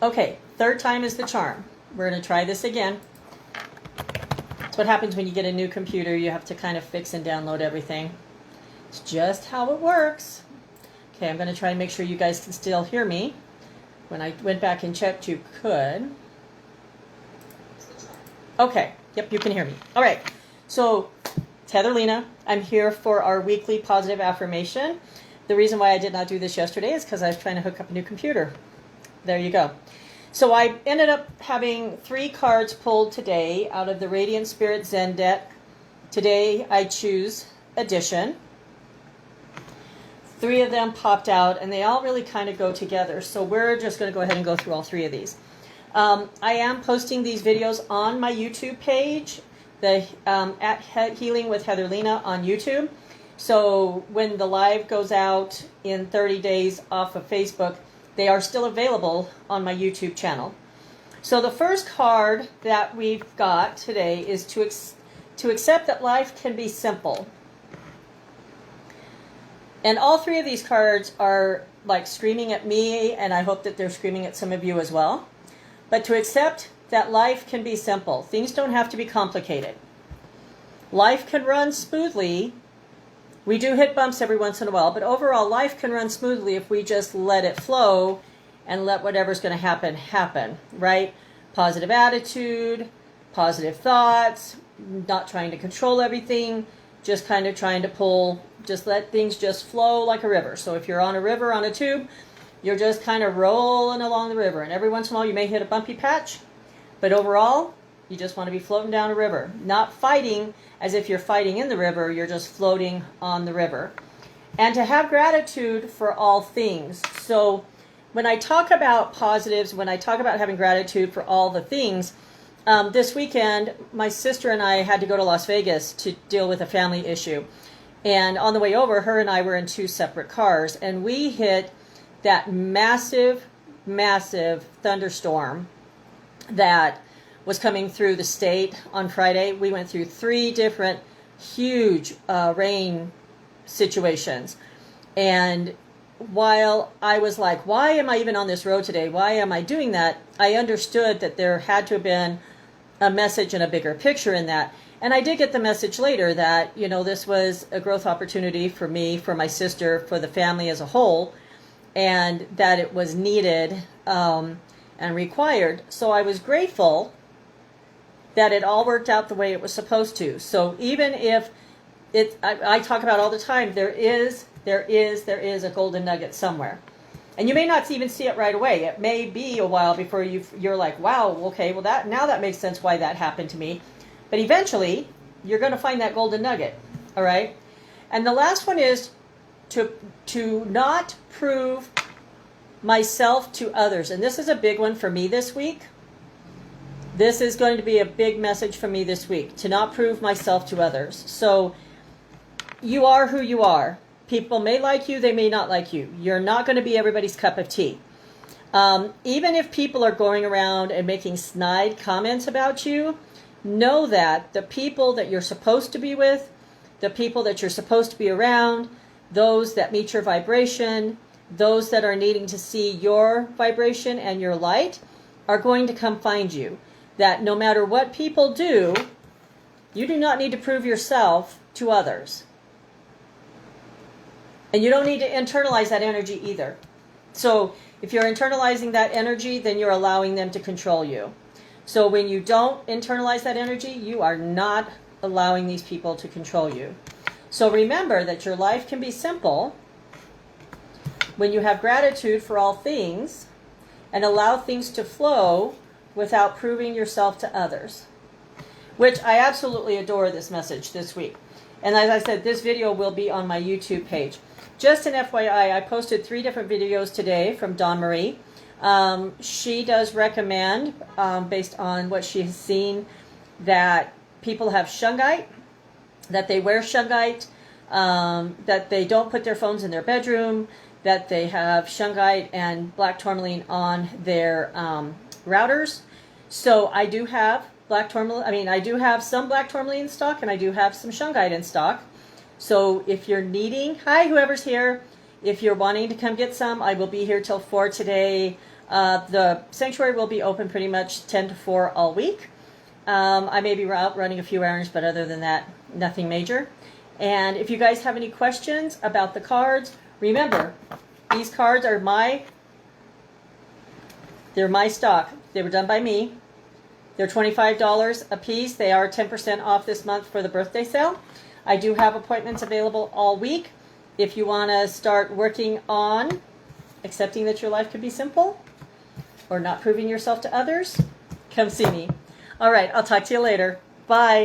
Okay, third time is the charm. We're going to try this again. That's what happens when you get a new computer. You have to kind of fix and download everything. It's just how it works. Okay, I'm going to try and make sure you guys can still hear me. When I went back and checked, you could. Okay, yep, you can hear me. All right, so it's Heatherlina. I'm here for our weekly positive affirmation. The reason why I did not do this yesterday is because I was trying to hook up a new computer. There you go. So I ended up having 3 cards pulled today out of the Radiant Spirit Zen deck. Today I choose Addition. 3 of them popped out, and they all really kind of go together. So we're just going to go ahead and go through all 3 of these. I am posting these videos on my YouTube page, the at Healing with Heatherlina on YouTube. So when the live goes out in 30 days off of Facebook, they are still available on my YouTube channel. So the first card that we've got today is to accept that life can be simple. And all 3 of these cards are like screaming at me, and I hope that they're screaming at some of you as well. But to accept that life can be simple. Things don't have to be complicated. Life can run smoothly. We do hit bumps every once in a while, but overall life can run smoothly if we just let it flow and let whatever's going to happen, happen, right? Positive attitude, positive thoughts, not trying to control everything, just kind of trying to pull, just let things just flow like a river. So if you're on a river on a tube, you're just kind of rolling along the river, and every once in a while you may hit a bumpy patch, but overall you just want to be floating down a river, not fighting as if you're fighting in the river. You're just floating on the river. And to have gratitude for all things. So when I talk about positives, when I talk about having gratitude for all the things, this weekend my sister and I had to go to Las Vegas to deal with a family issue. And on the way over, her and I were in 2 separate cars, and we hit that massive, massive thunderstorm that was coming through the state on Friday. We went through 3 different huge rain situations. And while I was like, why am I even on this road today? Why am I doing that? I understood that there had to have been a message and a bigger picture in that. And I did get the message later that, you know, this was a growth opportunity for me, for my sister, for the family as a whole, and that it was needed and required. So I was grateful that it all worked out the way it was supposed to. So even if I talk about all the time, there is a golden nugget somewhere. And you may not even see it right away. It may be a while before you're like, wow, okay, well now that makes sense why that happened to me. But eventually, you're going to find that golden nugget, all right? And the last one is to not prove myself to others. And this is a big one for me this week. This is going to be a big message for me this week, to not prove myself to others. So you are who you are. People may like you, they may not like you. You're not going to be everybody's cup of tea. Even if people are going around and making snide comments about you, know that the people that you're supposed to be with, the people that you're supposed to be around, those that meet your vibration, those that are needing to see your vibration and your light, are going to come find you. That no matter what people do, you do not need to prove yourself to others. And you don't need to internalize that energy either. So if you're internalizing that energy, then you're allowing them to control you. So when you don't internalize that energy, you are not allowing these people to control you. So remember that your life can be simple when you have gratitude for all things and allow things to flow without proving yourself to others. Which I absolutely adore this message this week. And as I said, this video will be on my YouTube page. Just an FYI, I posted 3 different videos today from Dawn Marie. She does recommend, based on what she has seen, that people have shungite, that they wear shungite, that they don't put their phones in their bedroom, that they have shungite and black tourmaline on their routers. So I do have I do have some black tourmaline in stock, and I do have some shungite in stock. So if you're needing, hi, whoever's here, if you're wanting to come get some, I will be here till 4 today. The sanctuary will be open pretty much 10 to 4 all week. I may be out running a few errands, but other than that, nothing major. And if you guys have any questions about the cards, remember, these cards are they're my stock. They were done by me. They're $25 a piece. They are 10% off this month for the birthday sale. I do have appointments available all week. If you want to start working on accepting that your life could be simple or not proving yourself to others, come see me. All right, I'll talk to you later. Bye.